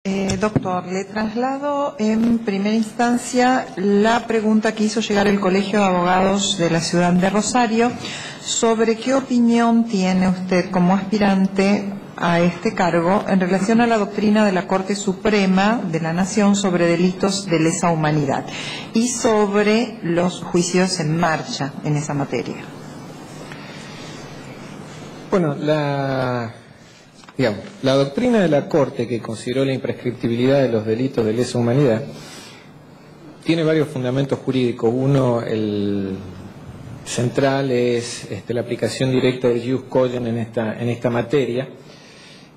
Doctor, le traslado en primera instancia la pregunta que hizo llegar el Colegio de Abogados de la Ciudad de Rosario sobre qué opinión tiene usted como aspirante a este cargo en relación a la doctrina de la Corte Suprema de la Nación sobre delitos de lesa humanidad y sobre los juicios en marcha en esa materia. Bueno, la doctrina de la Corte, que consideró la imprescriptibilidad de los delitos de lesa humanidad, tiene varios fundamentos jurídicos. Uno, el central, es la aplicación directa del jus cogens en esta materia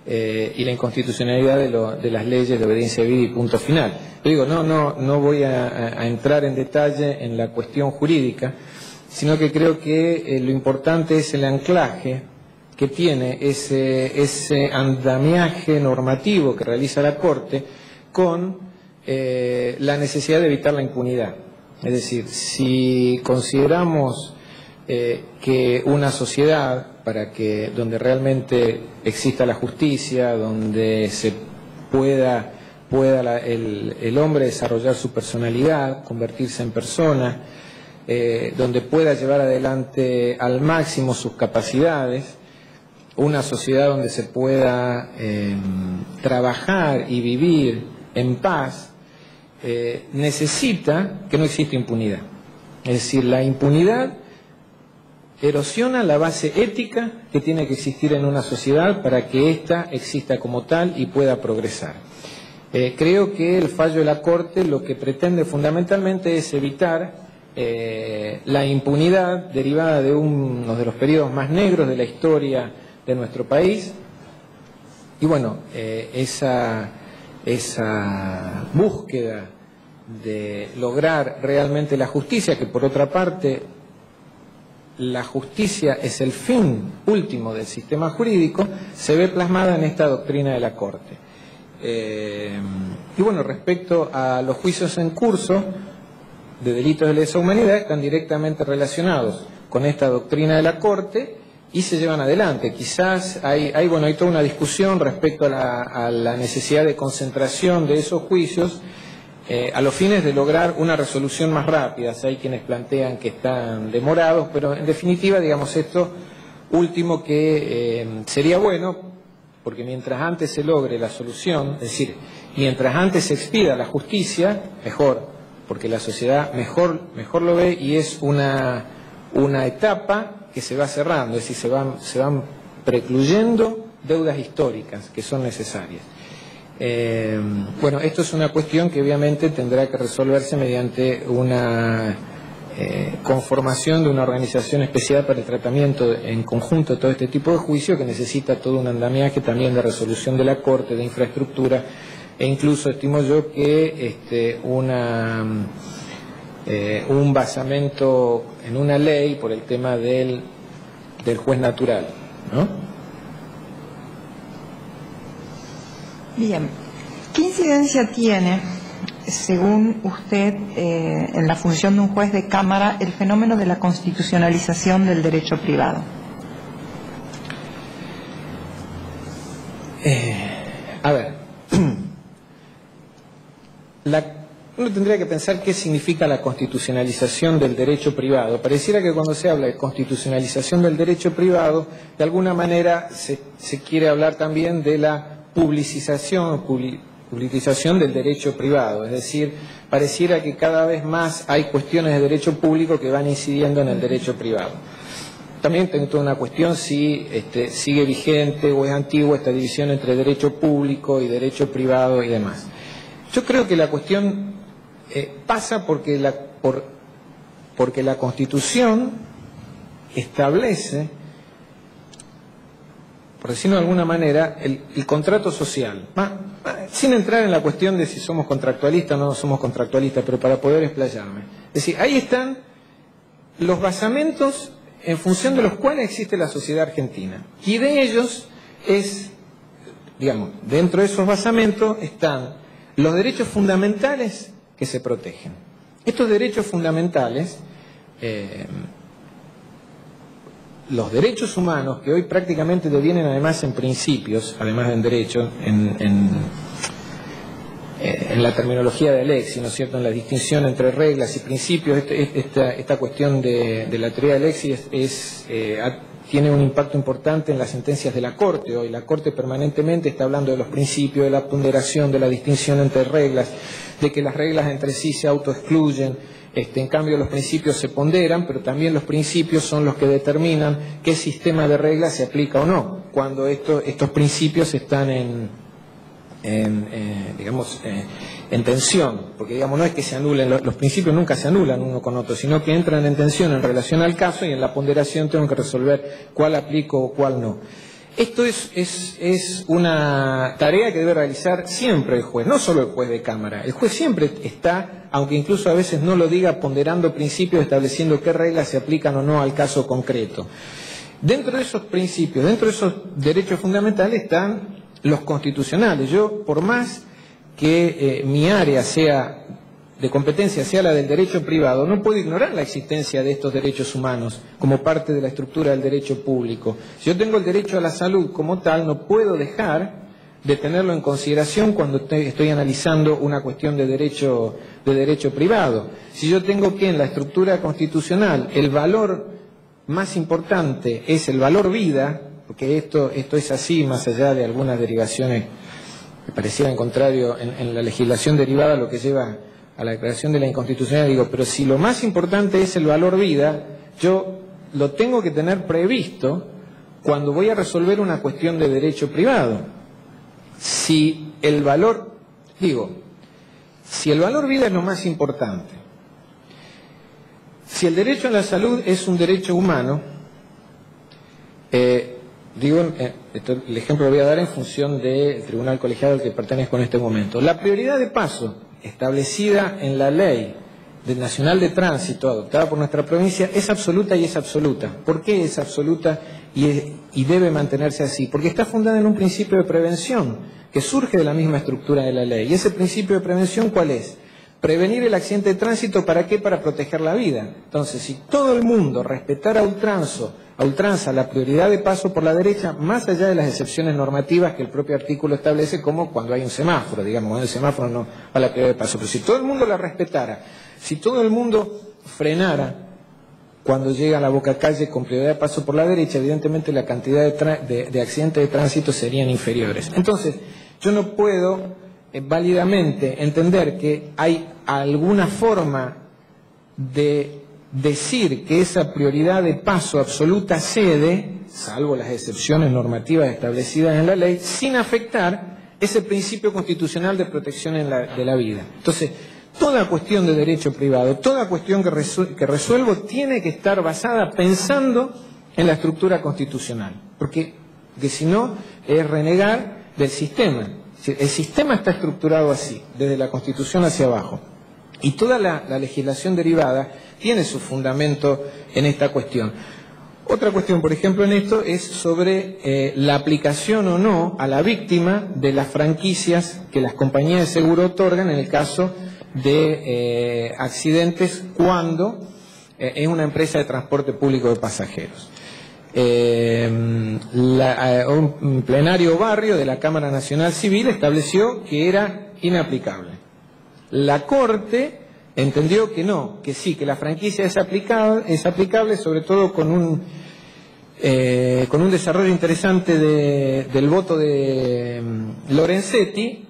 y la inconstitucionalidad de las leyes de obediencia debida y punto final. Yo digo, no voy a entrar en detalle en la cuestión jurídica, sino que creo que lo importante es el anclaje que tiene ese andamiaje normativo que realiza la Corte con la necesidad de evitar la impunidad. Es decir, si consideramos que una sociedad donde realmente exista la justicia, donde se pueda el hombre desarrollar su personalidad, convertirse en persona, donde pueda llevar adelante al máximo sus capacidades, una sociedad donde se pueda trabajar y vivir en paz, necesita que no exista impunidad. Es decir, la impunidad erosiona la base ética que tiene que existir en una sociedad para que ésta exista como tal y pueda progresar. Creo que el fallo de la Corte lo que pretende fundamentalmente es evitar la impunidad derivada de uno de los periodos más negros de la historia de nuestro país, y bueno, esa búsqueda de lograr realmente la justicia, que por otra parte la justicia es el fin último del sistema jurídico, se ve plasmada en esta doctrina de la Corte. Y bueno, respecto a los juicios en curso de delitos de lesa humanidad, están directamente relacionados con esta doctrina de la Corte y se llevan adelante. Quizás hay toda una discusión respecto a la necesidad de concentración de esos juicios a los fines de lograr una resolución más rápida. Hay quienes plantean que están demorados, pero en definitiva, digamos, esto último que sería bueno, porque mientras antes se logre la solución, es decir, mientras antes se expida la justicia, mejor, porque la sociedad mejor lo ve y es una etapa que se va cerrando, es decir, se van precluyendo deudas históricas que son necesarias. Bueno, esto es una cuestión que obviamente tendrá que resolverse mediante una conformación de una organización especial para el tratamiento en conjunto de todo este tipo de juicio, que necesita todo un andamiaje también de resolución de la Corte, de infraestructura, e incluso estimo yo que un basamento en una ley por el tema del juez natural, ¿no? Bien, ¿qué incidencia tiene, según usted, en la función de un juez de Cámara, el fenómeno de la constitucionalización del derecho privado? Uno tendría que pensar qué significa la constitucionalización del derecho privado. Pareciera que cuando se habla de constitucionalización del derecho privado, de alguna manera se quiere hablar también de la publicización del derecho privado. Es decir, pareciera que cada vez más hay cuestiones de derecho público que van incidiendo en el derecho privado. También tengo toda una cuestión si sigue vigente o es antigua esta división entre derecho público y derecho privado y demás. Yo creo que la cuestión pasa porque la Constitución establece, por decirlo de alguna manera, el contrato social, sin entrar en la cuestión de si somos contractualistas o no somos contractualistas, pero para poder explayarme. Es decir, ahí están los basamentos en función de los cuales existe la sociedad argentina, y de ellos dentro de esos basamentos están los derechos fundamentales que se protegen. Estos derechos fundamentales, los derechos humanos, que hoy prácticamente devienen además en principios, además de en derechos, en la terminología del Lexi, ¿no es cierto?, en la distinción entre reglas y principios. Esta cuestión de la teoría del Lexi tiene un impacto importante en las sentencias de la Corte. Hoy la Corte permanentemente está hablando de los principios, de la ponderación, de la distinción entre reglas, de que las reglas entre sí se autoexcluyen. En cambio, los principios se ponderan, pero también los principios son los que determinan qué sistema de reglas se aplica o no, cuando estos principios están en tensión, porque no es que se anulen, los principios nunca se anulan uno con otro, sino que entran en tensión en relación al caso, y en la ponderación tengo que resolver cuál aplico o cuál no. Esto es una tarea que debe realizar siempre el juez, no solo el juez de cámara. El juez siempre está, aunque incluso a veces no lo diga, ponderando principios, estableciendo qué reglas se aplican o no al caso concreto. Dentro de esos principios, dentro de esos derechos fundamentales están los constitucionales. Yo, por más que mi área de competencia sea la del derecho privado, no puedo ignorar la existencia de estos derechos humanos como parte de la estructura del derecho público. Si yo tengo el derecho a la salud como tal, no puedo dejar de tenerlo en consideración cuando estoy analizando una cuestión de derecho privado. Si yo tengo que en la estructura constitucional el valor más importante es el valor vida, porque esto es así, más allá de algunas derivaciones que parecieran contrario en la legislación derivada, lo que lleva a la declaración de la inconstitucionalidad, digo, pero si lo más importante es el valor vida, yo lo tengo que tener previsto cuando voy a resolver una cuestión de derecho privado. Si el valor vida es lo más importante, si el derecho a la salud es un derecho humano, el ejemplo lo voy a dar en función del tribunal colegiado al que pertenezco en este momento. La prioridad de paso establecida en la ley nacional de tránsito adoptada por nuestra provincia es absoluta y es absoluta. ¿Por qué es absoluta y debe mantenerse así? Porque está fundada en un principio de prevención que surge de la misma estructura de la ley. ¿Y ese principio de prevención cuál es? Prevenir el accidente de tránsito, ¿para qué? Para proteger la vida. Entonces, si todo el mundo respetara a ultranza la prioridad de paso por la derecha, más allá de las excepciones normativas que el propio artículo establece, como cuando hay un semáforo, cuando el semáforo no va a la prioridad de paso, pero si todo el mundo la respetara, si todo el mundo frenara cuando llega a la bocacalle con prioridad de paso por la derecha, evidentemente la cantidad de accidentes de tránsito serían inferiores. Entonces, yo no puedo válidamente entender que hay alguna forma de decir que esa prioridad de paso absoluta cede, salvo las excepciones normativas establecidas en la ley, sin afectar ese principio constitucional de protección de la vida. Entonces, toda cuestión de derecho privado, toda cuestión que resuelvo tiene que estar basada pensando en la estructura constitucional, porque si no es renegar del sistema. El sistema está estructurado así, desde la Constitución hacia abajo. Y toda la legislación derivada tiene su fundamento en esta cuestión. Otra cuestión, por ejemplo, en esto es sobre la aplicación o no a la víctima de las franquicias que las compañías de seguro otorgan en el caso de accidentes cuando es una empresa de transporte público de pasajeros. Un plenario barrio de la Cámara Nacional Civil estableció que era inaplicable. La Corte entendió que no, que sí, que la franquicia es aplicable, sobre todo con un desarrollo interesante del voto de Lorenzetti,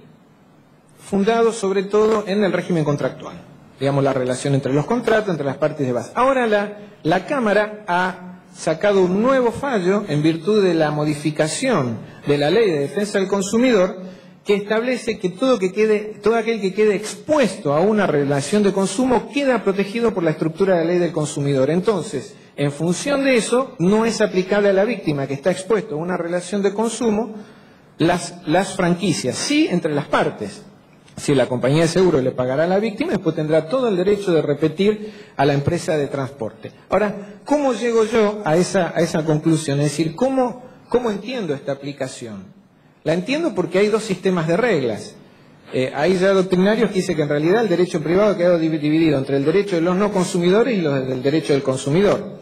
fundado sobre todo en el régimen contractual, la relación entre los contratos, entre las partes de base. Ahora la Cámara ha sacado un nuevo fallo en virtud de la modificación de la Ley de Defensa del Consumidor, que establece que todo aquel que quede expuesto a una relación de consumo queda protegido por la estructura de la Ley del Consumidor. Entonces, en función de eso, no es aplicable a la víctima que está expuesto a una relación de consumo las franquicias, sí entre las partes. Si la compañía de seguro le pagará a la víctima, después tendrá todo el derecho de repetir a la empresa de transporte. Ahora, ¿cómo llego yo a esa conclusión? Es decir, ¿cómo entiendo esta aplicación? La entiendo porque hay dos sistemas de reglas. Hay ya doctrinarios que dicen que en realidad el derecho privado ha quedado dividido entre el derecho de los no consumidores y el derecho del consumidor.